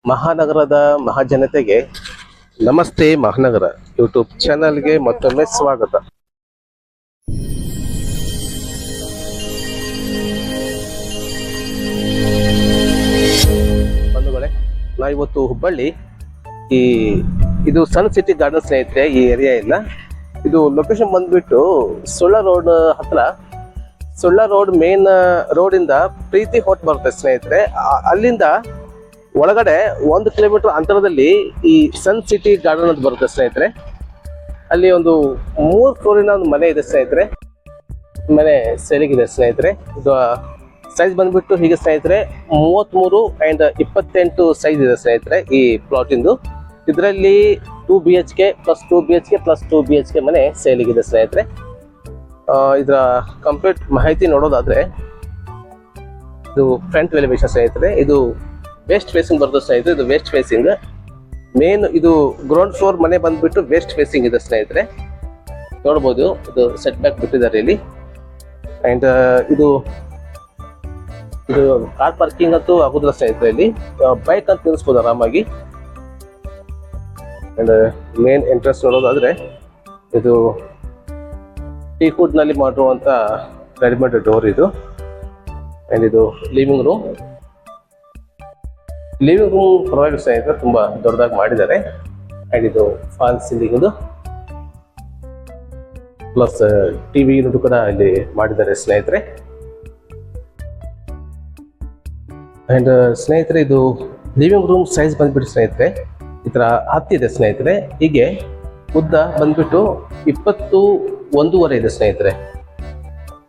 ಮಹಾನಗರದ ಮಹಾಜನತೆಗೆ ನಮಸ್ತೆ ಮಹಾನಗರ ಯೂಟ್ಯೂಬ್ ಚಾನಲ್ಗೆ ಮತ್ತೊಮ್ಮೆ ಸ್ವಾಗತ. ಬಂಧುಗಳೇ, ನಾವಿವತ್ತು ಹುಬ್ಬಳ್ಳಿ ಇದು ಸನ್ ಸಿಟಿ ಗಾರ್ಡನ್ ಸ್ನೇಹಿತರೆ. ಈ ಏರಿಯಾ ಇಲ್ಲ, ಇದು ಲೊಕೇಶನ್ ಬಂದ್ಬಿಟ್ಟು ಸುಳ್ಳ ರೋಡ್ ಹತ್ರ, ಸುಳ್ಳ ರೋಡ್ ಮೇನ್ ರೋಡಿಂದ ಪ್ರೀತಿ ಹೋಟ್ ಬರುತ್ತೆ ಸ್ನೇಹಿತರೆ. ಅಲ್ಲಿಂದ ಒಳಗಡೆ 1 ಕಿಲೋಮೀಟರ್ ಅಂತರದಲ್ಲಿ ಈ ಸನ್ ಸಿಟಿ ಗಾರ್ಡನ್ ಅಂತ ಬರುತ್ತೆ ಸ್ನೇಹಿತರೆ. ಅಲ್ಲಿ ಒಂದು 3 ಫ್ಲೋರಿನ ಒಂದು ಮನೆ ಇದೆ ಸ್ನೇಹಿತರೆ. ಮನೆ ಸೇಲಿಗಿದೆ ಸ್ನೇಹಿತರೆ. ಇದು ಸೈಜ್ ಬಂದ್ಬಿಟ್ಟು ಹೀಗೆ ಸ್ನೇಹಿತರೆ, 33 and 28 ಸೈಜ್ ಇದೆ ಸ್ನೇಹಿತರೆ ಈ ಪ್ಲಾಟ್ ಇಂದು. ಇದರಲ್ಲಿ 2 BHK plus 2 BHK plus 2 BHK ಮನೆ ಸೇಲಿಗಿದೆ ಸ್ನೇಹಿತರೆ. ಇದರ ಕಂಪ್ಲೀಟ್ ಮಾಹಿತಿ ನೋಡೋದಾದ್ರೆ, ಇದು ಫ್ರಂಟ್ ಎಲಿವೇಶನ್ ಸ್ನೇಹಿತರೆ. ಇದು ವೆಸ್ಟ್ ಫೇಸಿಂಗ್ ಬರ್ತದೆ ಸ್ನೇಹಿತರೆ. ಇದು ವೆಸ್ಟ್ ಫೇಸಿಂಗ್ ಮೇನ್. ಇದು ಗ್ರೌಂಡ್ ಫ್ಲೋರ್ ಮನೆ ಬಂದ್ಬಿಟ್ಟು ವೆಸ್ಟ್ ಫೇಸಿಂಗ್ ಇದೆ ಸ್ನೇಹಿತರೆ. ನೋಡ್ಬೋದು, ಇದು ಸೆಟ್ ಬ್ಯಾಕ್ ಬಿಟ್ಟಿದ್ದಾರೆ ಇಲ್ಲಿ. ಅಂಡ್ ಇದು ಕಾರ್ ಪಾರ್ಕಿಂಗ್ ಅಂತೂ ಆಗುದಿಲ್ಲ ಸ್ನೇಹಿತರೆ. ಇಲ್ಲಿ ಬೈಕ್ ಅಂತ ನಿಲ್ಲಿಸ್ಬೋದು ಆರಾಮಾಗಿ. ಅಂಡ್ ಮೇನ್ ಎಂಟ್ರೆನ್ಸ್ ನೋಡೋದಾದ್ರೆ, ಇದು ಟೀಕುಡ್ ನಲ್ಲಿ ಮಾಡಿರುವಂತ ರೆಡಿಮೇಡ್ ಡೋರ್ ಇದು. ಅಂಡ್ ಇದು ಲಿವಿಂಗ್ ರೂಮ್. ಲಿವಿಂಗ್ ರೂಮ್ ಪರವಾಗಿ ಸ್ನೇಹಿತರೆ ತುಂಬಾ ದೊಡ್ಡದಾಗಿ ಮಾಡಿದ್ದಾರೆ. ಅಂಡ್ ಇದು ಫಾಲ್ ಸೀಲಿಂಗ್ ಇದು ಪ್ಲಸ್ ಟಿವಿ ಯೂನಿಟ್ ಕೂಡ ಇಲ್ಲಿ ಮಾಡಿದ್ದಾರೆ ಸ್ನೇಹಿತರೆ. ಅಂಡ್ ಸ್ನೇಹಿತರೆ, ಇದು ಲಿವಿಂಗ್ ರೂಮ್ ಸೈಜ್ ಬಂದ್ಬಿಟ್ಟು ಸ್ನೇಹಿತರೆ ಈ ತರ ಹತ್ತಿದೆ ಸ್ನೇಹಿತರೆ. ಹೀಗೆ ಉದ್ದ ಬಂದ್ಬಿಟ್ಟು 21.5 ಇದೆ ಸ್ನೇಹಿತರೆ.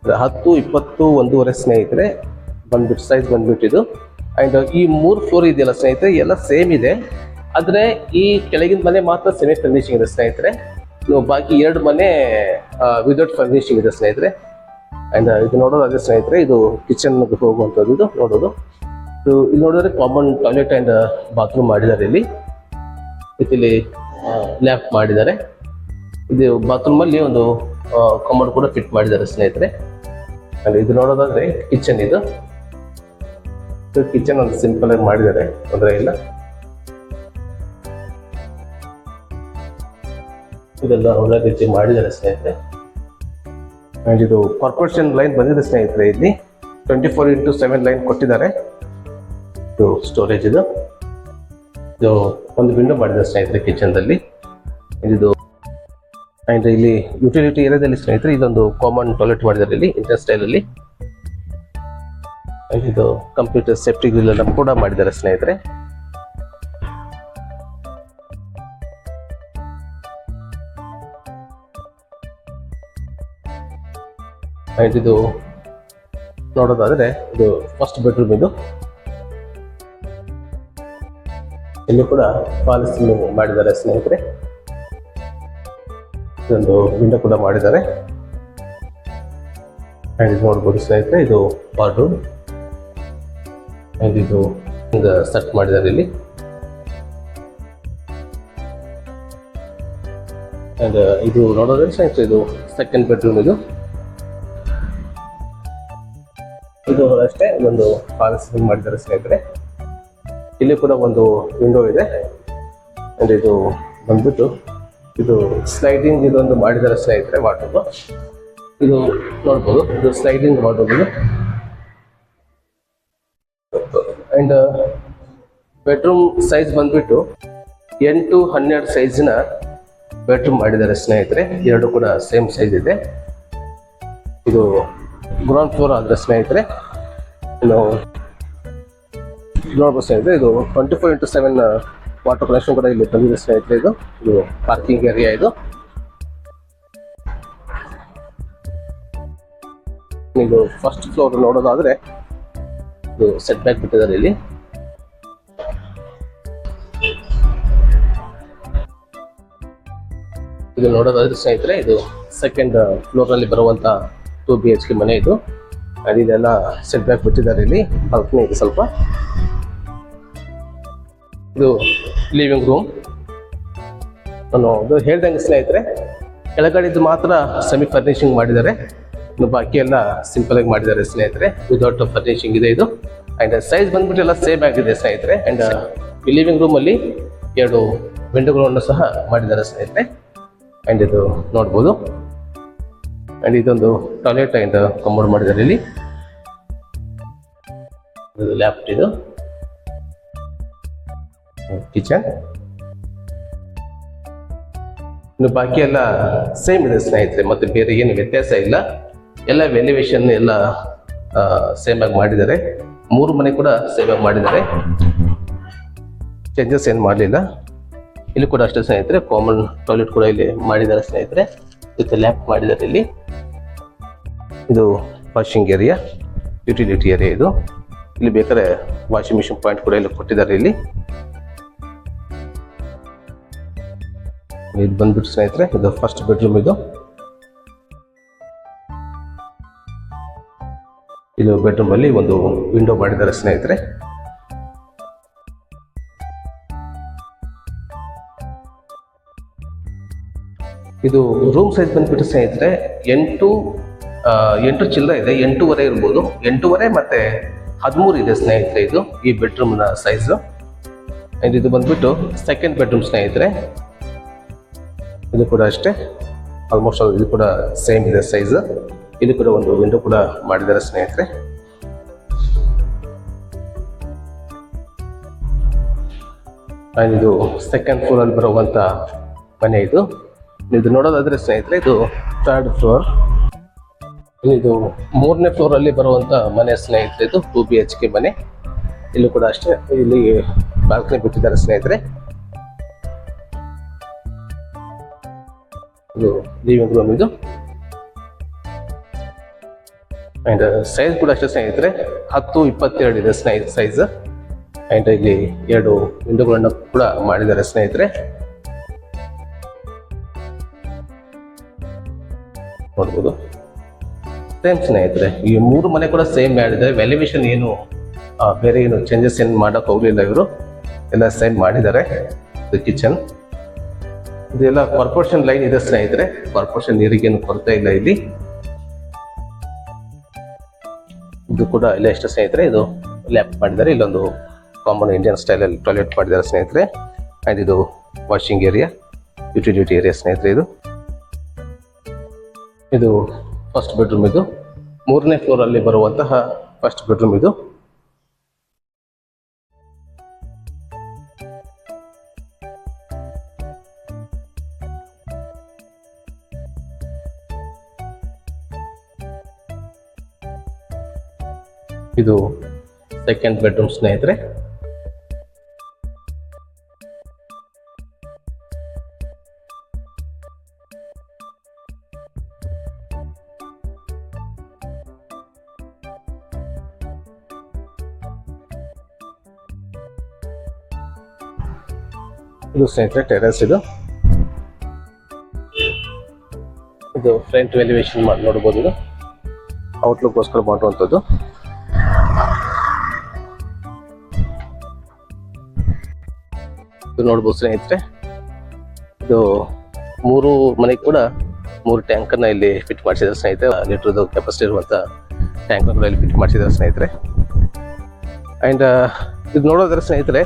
10, 20, 1.5 ಸ್ನೇಹಿತರೆ ಬಂದ್ಬಿಟ್ಟು ಸೈಜ್ ಬಂದ್ಬಿಟ್ಟು ಇದು. ಅಂಡ್ ಈ 3 ಫ್ಲೋರ್ ಇದೆಯಲ್ಲ ಸ್ನೇಹಿತರೆ, ಎಲ್ಲ ಸೇಮ್ ಇದೆ. ಆದ್ರೆ ಈ ಕೆಳಗಿನ ಮನೆ ಮಾತ್ರ ಸೆಮಿ ಫರ್ನಿಶಿಂಗ್ ಇದೆ ಸ್ನೇಹಿತರೆ. ಬಾಕಿ 2 ಮನೆ ವಿದೌಟ್ ಫರ್ನಿಶಿಂಗ್ ಇದೆ ಸ್ನೇಹಿತರೆ. ಅಂಡ್ ಇದು ನೋಡೋದಾದ್ರೆ ಸ್ನೇಹಿತರೆ, ಇದು ಕಿಚನ್ ಹೋಗುವಂಥದ್ದು. ಇದು ನೋಡೋದು, ಇಲ್ಲಿ ನೋಡಿದ್ರೆ ಕಾಮನ್ ಟಾಯ್ಲೆಟ್ ಅಂಡ್ ಬಾತ್ರೂಮ್ ಮಾಡಿದ್ದಾರೆ. ಇಲ್ಲಿ ಲ್ಯಾಪ್ ಮಾಡಿದ್ದಾರೆ. ಇದು ಬಾತ್ರೂಮ್ ಅಲ್ಲಿ ಒಂದು ಕಮೋಡ್ ಕೂಡ ಫಿಟ್ ಮಾಡಿದ್ದಾರೆ ಸ್ನೇಹಿತರೆ. ಅಂಡ್ ಇದು ನೋಡೋದಾದ್ರೆ ಕಿಚನ್. ಇದು ಕಿಚನ್ ಒಂದು ಸಿಂಪಲ್ ಆಗಿ ಮಾಡಿದ್ದಾರೆ, ತೊಂದರೆ ಇಲ್ಲ. ಇದೆಲ್ಲ ಒಳ್ಳೆ ರೀತಿ ಮಾಡಿದ್ದಾರೆ ಸ್ನೇಹಿತರೆ. ಅಂಡ್ ಇದು ಕಾರ್ಪೊರೇಷನ್ ಲೈನ್ ಬಂದಿದೆ ಸ್ನೇಹಿತರೆ. ಇಲ್ಲಿ 24x7 ಲೈನ್ ಕೊಟ್ಟಿದ್ದಾರೆ. ಇದು ಸ್ಟೋರೇಜ್. ಇದು ಒಂದು ವಿಂಡೋ ಮಾಡಿದ್ದಾರೆ ಸ್ನೇಹಿತರೆ ಕಿಚನ್ದಲ್ಲಿ. ಇದು ಅಂಡ್ ಇಲ್ಲಿ ಯುಟಿಲಿಟಿ ಏರಿಯಾದಲ್ಲಿ ಸ್ನೇಹಿತರೆ ಇದೊಂದು ಕಾಮನ್ ಟಾಯ್ಲೆಟ್ ಮಾಡಿದ್ದಾರೆ ಇಲ್ಲಿ ಇಂಡಿಯನ್ ಸ್ಟೈಲ್ ಅಲ್ಲಿ. ಇದು ಕಂಪ್ಯೂಟರ್ ಸೇಫ್ಟಿ ಗ್ರಿಲ್ ಎಲ್ಲ ಕೂಡ ಮಾಡಿದ್ದಾರೆ ಸ್ನೇಹಿತರೆ. ಇದು ನೋಡೋದಾದ್ರೆ ಇದು ಫಸ್ಟ್ ಬೆಡ್ರೂಮ್. ಇದು ಇಲ್ಲಿ ಕೂಡ ಫಾಲ್ ಸೀಲಿಂಗ್ ಮಾಡಿದ್ದಾರೆ ಸ್ನೇಹಿತರೆ. ಇದೊಂದು ವಿಂಡೋ ಕೂಡ ಮಾಡಿದ್ದಾರೆ. ಅಂಡ್ ಇದು ನೋಡ್ಬೋದು ಸ್ನೇಹಿತರೆ, ಇದು ಬಾತ್ರೂಮ್. ಅಂಡ್ ಇದು ಸೆಟ್ ಮಾಡಿದ್ದಾರೆ ಇಲ್ಲಿ. ಅಂಡ್ ಇದು ನೋಡೋದ್ರೆ ಸ್ನೇಹಿತರೆ, ಇದು ಸೆಕೆಂಡ್ ಬೆಡ್ರೂಮ್. ಇದು ಅಷ್ಟೇ ಒಂದು ಫಾಲ್ ಸೀಲಿಂಗ್ ಮಾಡಿದ್ದಾರೆ ಸ್ನೇಹಿತರೆ. ಇಲ್ಲಿ ಕೂಡ ಒಂದು ವಿಂಡೋ ಇದೆ. ಅಂಡ್ ಇದು ಬಂದ್ಬಿಟ್ಟು ಇದು ಸ್ಲೈಡಿಂಗ್ ಇದೊಂದು ಮಾಡಿದ್ದಾರೆ ಸ್ನೇಹಿತರೆ ವಾರ್ಡ್ರೋಬ್. ಇದು ನೋಡ್ಬೋದು, ಇದು ಸ್ಲೈಡಿಂಗ್ ವಾರ್ಡ್ರೋಬ್ ಇದು. ಅಂಡ್ ಬೆಡ್ರೂಮ್ ಸೈಜ್ ಬಂದ್ಬಿಟ್ಟು 8-12 ಸೈಜಿನ ಬೆಡ್ರೂಮ್ ಮಾಡಿದ್ದಾರೆ ಸ್ನೇಹಿತರೆ. 2 ಕೂಡ ಸೇಮ್ ಸೈಜ್ ಇದೆ. ಇದು ಗ್ರೌಂಡ್ ಫ್ಲೋರ್ ಆದ್ರೆ ಸ್ನೇಹಿತರೆ. ಇನ್ನು ನೋಡ್ಬೋದು ಸ್ನೇಹಿತರೆ, ಇದು 24x7 ವಾಟರ್ ಕನೆಕ್ಷನ್ ಕೂಡ ಇಲ್ಲಿ ಬಂದಿದೆ ಸ್ನೇಹಿತರೆ. ಇದು ಪಾರ್ಕಿಂಗ್ ಏರಿಯಾ. ಇದು ಫಸ್ಟ್ ಫ್ಲೋರ್ ನೋಡೋದಾದ್ರೆ, ಇದು ಸೆಟ್ ಬ್ಯಾಕ್ ಬಿಟ್ಟಿದ್ದಾರೆ ಇಲ್ಲಿ. ಇದು ನೋಡೋದಾದ್ರೆ ಸ್ನೇಹಿತರೆ, ಇದು ಸೆಕೆಂಡ್ ಫ್ಲೋರ್ ನಲ್ಲಿ ಬರುವಂತ 2 BHK ಮನೆ ಇದು. ಇದೆಲ್ಲ ಸೆಟ್ ಬ್ಯಾಕ್ ಬಿಟ್ಟಿದ್ದಾರೆ ಇಲ್ಲಿ. ಬಾಲ್ಕನಿ ಇದೆ ಸ್ವಲ್ಪ. ಇದು ಲಿವಿಂಗ್ ರೂಮ್. ನಾನು ಹೇಳ್ದಂಗೆ ಸ್ನೇಹಿತರೆ, ಕೆಳಗಡೆದು ಮಾತ್ರ ಸೆಮಿ ಫರ್ನಿಶಿಂಗ್ ಮಾಡಿದ್ದಾರೆ. ಇನ್ನು ಬಾಕಿ ಎಲ್ಲ ಸಿಂಪಲ್ ಆಗಿ ಮಾಡಿದ್ದಾರೆ ಸ್ನೇಹಿತರೆ. ವಿದೌಟ್ ಫರ್ನಿಶಿಂಗ್ ಇದೆ ಇದು. ಅಂಡ್ ಸೈಜ್ ಬಂದ್ಬಿಟ್ಟು ಎಲ್ಲ ಸೇಮ್ ಆಗಿದೆ ಸ್ನೇಹಿತರೆ. ಅಂಡ್ ಈ ಲಿವಿಂಗ್ ರೂಮಲ್ಲಿ 2 ವಿಂಡೋಗಳನ್ನು ಸಹ ಮಾಡಿದ್ದಾರೆ ಸ್ನೇಹಿತರೆ. ಆ್ಯಂಡ್ ಇದು ನೋಡ್ಬೋದು. ಆ್ಯಂಡ್ ಇದೊಂದು ಟಾಯ್ಲೆಟ್ ಆ್ಯಂಡ್ ಕಮೋಡ್ ಮಾಡಿದ್ದಾರೆ ಇಲ್ಲಿ. ಇದು ಲ್ಯಾಪ್ಟ್, ಇದು ಕಿಚನ್. ಇನ್ನು ಬಾಕಿ ಎಲ್ಲ ಸೇಮ್ ಇದೆ ಸ್ನೇಹಿತರೆ, ಮತ್ತೆ ಬೇರೆ ಏನು ವ್ಯತ್ಯಾಸ ಇಲ್ಲ. ಎಲ್ಲ ವ್ಯಾಲ್ಯೂಯೇಷನ್ ಎಲ್ಲ ಸೇಮ್ ಆಗಿ ಮಾಡಿದ್ದಾರೆ. 3 ಮನೆ ಕೂಡ ಸೇಮ್ ಆಗಿ ಮಾಡಿದ್ದಾರೆ, ಚೇಂಜಸ್ ಏನು ಮಾಡಲಿಲ್ಲ. ಇಲ್ಲಿ ಕೂಡ ಅಷ್ಟೇ ಸ್ನೇಹಿತರೆ, ಕಾಮನ್ ಟಾಯ್ಲೆಟ್ ಕೂಡ ಇಲ್ಲಿ ಮಾಡಿದ್ದಾರೆ ಸ್ನೇಹಿತರೆ. ಜೊತೆ ಲ್ಯಾಪ್ ಮಾಡಿದ್ದಾರೆ ಇಲ್ಲಿ. ಇದು ವಾಷಿಂಗ್ ಏರಿಯಾ, ಯುಟಿಲಿಟಿ ಏರಿಯಾ ಇದು. ಇಲ್ಲಿ ಬೇಕಾದ್ರೆ ವಾಷಿಂಗ್ ಮಿಷಿನ್ ಪಾಯಿಂಟ್ ಕೂಡ ಇಲ್ಲಿ ಕೊಟ್ಟಿದ್ದಾರೆ ಇಲ್ಲಿ. ಇದು ಬಂದ್ಬಿಟ್ಟು ಸ್ನೇಹಿತರೆ, ಇದು ಫಸ್ಟ್ ಬೆಡ್ರೂಮ್. ಇದು ಬೆಡ್ರೂಮ್ ಅಲ್ಲಿ ಒಂದು ವಿಂಡೋ ಮಾಡಿದ್ದಾರೆ ಸ್ನೇಹಿತರೆ. ಇದು ರೂಮ್ ಸೈಜ್ ಬಂದ್ಬಿಟ್ಟು ಸ್ನೇಹಿತರೆ 8 ಚಿಲ್ಲರೆ ಇದೆ, 8.5 ಇರ್ಬೋದು. 8.5 ಮತ್ತೆ 13 ಇದೆ ಸ್ನೇಹಿತರೆ ಇದು ಈ ಬೆಡ್ರೂಮ್ನ ಸೈಜು. ಆ್ಯಂಡ್ ಇದು ಬಂದ್ಬಿಟ್ಟು ಸೆಕೆಂಡ್ ಬೆಡ್ರೂಮ್ ಸ್ನೇಹಿತರೆ. ಇದು ಕೂಡ ಅಷ್ಟೇ, ಆಲ್ಮೋಸ್ಟ್ ಇದು ಕೂಡ ಸೇಮ್ ಇದೆ ಸೈಜ್. ಇಲ್ಲಿ ಕೂಡ ಒಂದು ವಿಂಡೋ ಕೂಡ ಮಾಡಿದ್ದಾರೆ ಸ್ನೇಹಿತರೆ. ಆ್ಯಂಡ್ ಇದು ಸೆಕೆಂಡ್ ಫ್ಲೋರಲ್ಲಿ ಬರುವಂಥ ಮನೆ ಇದು. ಇದು ನೋಡೋದಾದ್ರೆ ಸ್ನೇಹಿತರೆ, ಇದು 3rd ಫ್ಲೋರ್. ಇದು 3ನೇ ಫ್ಲೋರಲ್ಲಿ ಬರುವಂಥ ಮನೆ ಸ್ನೇಹಿತರೆ. ಇದು 2 BHK ಮನೆ. ಇಲ್ಲೂ ಕೂಡ ಅಷ್ಟೇ, ಇಲ್ಲಿ ಬಾಲ್ಕನಿ ಬಿಟ್ಟಿದ್ದಾರೆ ಸ್ನೇಹಿತರೆ. ಇದು ಲಿವಿಂಗ್ ರೂಮ್ ಇದು. ಆ್ಯಂಡ್ ಸೈಜ್ ಕೂಡ ಅಷ್ಟೇ ಸ್ನೇಹಿತರೆ, 10-22 ಇದೆ ಸೈಜ್. ಆ್ಯಂಡ್ ಇಲ್ಲಿ 2 ವಿಂಡೋಗಳನ್ನು ಕೂಡ ಮಾಡಿದ್ದಾರೆ ಸ್ನೇಹಿತರೆ. ನೋಡ್ಬೋದು ಸೇಮ್ ಸ್ನೇಹಿತರೆ, ಈ 3 ಮನೆ ಕೂಡ ಸೇಮ್ ಮಾಡಿದ್ದಾರೆ. ವ್ಯಾಲ್ಯೂಯೇಷನ್ ಏನು ಬೇರೆ ಏನು ಚೇಂಜಸ್ ಏನು ಮಾಡೋಕೆ ಹೋಗಲಿಲ್ಲ ಇವರು, ಎಲ್ಲ ಸೇಮ್ ಮಾಡಿದ್ದಾರೆ. ಇದು ಕಿಚನ್. ಇದೆಲ್ಲ ಕಾರ್ಪೊರೇಷನ್ ಲೈನ್ ಇದೆ ಸ್ನೇಹಿತರೆ, ಕಾರ್ಪೊರೇಷನ್ ನೀರಿಗೇನು ಕೊರತೆ ಇಲ್ಲ ಇಲ್ಲಿ. ಇದು ಕೂಡ ಇಲ್ಲ ಎಷ್ಟು ಸ್ನೇಹಿತರೆ, ಇದು ಲ್ಯಾಪ್ ಮಾಡಿದ್ದಾರೆ. ಇಲ್ಲೊಂದು ಕಾಮನ್ ಇಂಡಿಯನ್ ಸ್ಟೈಲಲ್ಲಿ ಟಾಯ್ಲೆಟ್ ಮಾಡಿದ್ದಾರೆ ಸ್ನೇಹಿತರೆ. ಆ್ಯಂಡ್ ಇದು ವಾಷಿಂಗ್ ಏರಿಯಾ, ಯುಟಿಲಿಟಿ ಏರಿಯಾ ಸ್ನೇಹಿತರೆ. ಇದು ಫಸ್ಟ್ ಬೆಡ್ರೂಮ್. ಇದು 3ನೇ ಫ್ಲೋರಲ್ಲಿ ಬರುವಂತಹ ಫಸ್ಟ್ ಬೆಡ್ರೂಮ್ ಇದು. ಇದು ಸೆಕೆಂಡ್ ಬೆಡ್ರೂಮ್ ಸ್ನೇಹಿತರೆ. ಇದು ಸ್ನೇಹಿತರೆ ಟೆರೆಸ್. ಇದು ಫ್ರಂಟ್ ವ್ಯಾಲ್ಯೂಯೇಷನ್ ಮಾಡಿ ನೋಡ್ಬೋದು. ಇದು ಔಟ್ಲುಕ್ಗೋಸ್ಕರ ಮಾಡುವಂಥದ್ದು. ಇದು ನೋಡ್ಬೋದು ಸ್ನೇಹಿತರೆ, ಇದು 3 ಮನೆಗೆ ಕೂಡ 3 ಟ್ಯಾಂಕನ್ನು ಇಲ್ಲಿ ಫಿಟ್ ಮಾಡಿಸಿದ್ದಾರೆ ಸ್ನೇಹಿತರೆ. ಲೀಟರ್ದು ಕೆಪಾಸಿಟಿ ಇರುವಂಥ ಟ್ಯಾಂಕನ್ನು ಕೂಡ ಇಲ್ಲಿ ಫಿಟ್ ಮಾಡಿಸಿದ್ದಾರೆ ಸ್ನೇಹಿತರೆ. ಆ್ಯಂಡ್ ಇದು ನೋಡೋದ್ರೆ ಸ್ನೇಹಿತರೆ,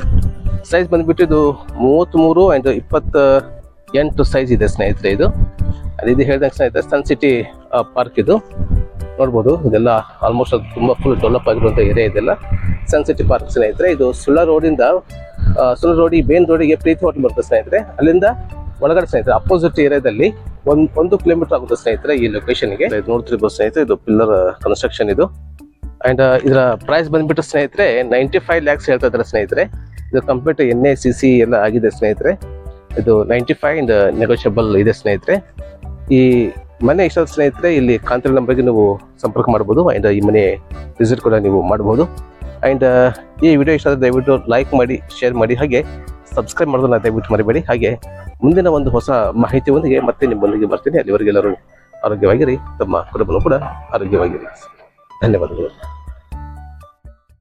ಸೈಜ್ ಬಂದ್ಬಿಟ್ಟು ಇದು 33 ಆ್ಯಂಡ್ 28 ಸೈಜ್ ಇದೆ ಸ್ನೇಹಿತರೆ. ಇದು ಹೇಳಿದಂಗೆ ಸ್ನೇಹಿತರೆ ಸನ್ ಸಿಟಿ ಪಾರ್ಕ್ ಇದು ನೋಡ್ಬೋದು. ಇದೆಲ್ಲ ಆಲ್ಮೋಸ್ಟ್ ಅದು ತುಂಬ ಫುಲ್ ಡೆವಲಪ್ ಆಗಿರುವಂಥ ಏರಿಯಾ ಇದೆಲ್ಲ ಸನ್ ಸಿಟಿ ಪಾರ್ಕ್ ಸ್ನೇಹಿತರೆ. ಇದು ಸುಳ್ಳ ರೋಡಿಂದ ಸುಳ್ಳ ರೋಡಿ ಮೇನ್ ರೋಡಿಗೆ ಪ್ರೀತಿ ಹೋಟೆಲ್ ಬರುತ್ತೆ ಸ್ನೇಹಿತರೆ. ಅಲ್ಲಿಂದ ಒಳಗಡೆ ಸ್ನೇಹಿತರೆ ಅಪೋಸಿಟ್ ಏರಿಯಾದಲ್ಲಿ 1 ಕಿಲೋಮೀಟರ್ ಆಗುತ್ತೆ ಸ್ನೇಹಿತರೆ ಈ ಲೊಕೇಶನ್ಗೆ. ಇದು ನೋಡ್ತಿರ್ಬೋದು ಸ್ನೇಹಿತರೆ, ಇದು ಪಿಲ್ಲರ್ ಕನ್ಸ್ಟ್ರಕ್ಷನ್ ಇದು. ಆ್ಯಂಡ್ ಇದರ ಪ್ರೈಸ್ ಬಂದ್ಬಿಟ್ಟು ಸ್ನೇಹಿತರೆ 95 lakhs ಹೇಳ್ತಾ ಇದ್ದಾರೆ ಸ್ನೇಹಿತರೆ. ಇದು ಕಂಪ್ಲೀಟ್ NA-CC ಎಲ್ಲ ಆಗಿದೆ ಸ್ನೇಹಿತರೆ. ಇದು 95 ಆ್ಯಂಡ್ ನೆಗೋಷಿಯಬಲ್ ಇದೆ ಸ್ನೇಹಿತರೆ. ಈ ಮನೆ ಇಷ್ಟ ಸ್ನೇಹಿತರೆ, ಇಲ್ಲಿ ಕಾಂತಿರೋ ನಂಬರ್ಗೆ ನೀವು ಸಂಪರ್ಕ ಮಾಡ್ಬೋದು. ಆ್ಯಂಡ್ ಈ ಮನೆ ವಿಸಿಟ್ ಕೂಡ ನೀವು ಮಾಡ್ಬೋದು. ಆ್ಯಂಡ್ ಈ ವಿಡಿಯೋ ಇಷ್ಟ ಆದರೆ ದಯವಿಟ್ಟು ಲೈಕ್ ಮಾಡಿ, ಶೇರ್ ಮಾಡಿ, ಹಾಗೆ ಸಬ್ಸ್ಕ್ರೈಬ್ ಮಾಡೋದನ್ನ ದಯವಿಟ್ಟು ಮರಿಬೇಡಿ. ಹಾಗೆ ಮುಂದಿನ ಒಂದು ಹೊಸ ಮಾಹಿತಿಯೊಂದಿಗೆ ಮತ್ತೆ ನಿಮ್ಮೊಂದಿಗೆ ಬರ್ತೀನಿ. ಅಲ್ಲಿವರೆಗೆ ಎಲ್ಲರೂ ಆರೋಗ್ಯವಾಗಿರಿ, ತಮ್ಮ ಕುಟುಂಬನೂ ಕೂಡ ಆರೋಗ್ಯವಾಗಿರಿ. ಧನ್ಯವಾದಗಳು.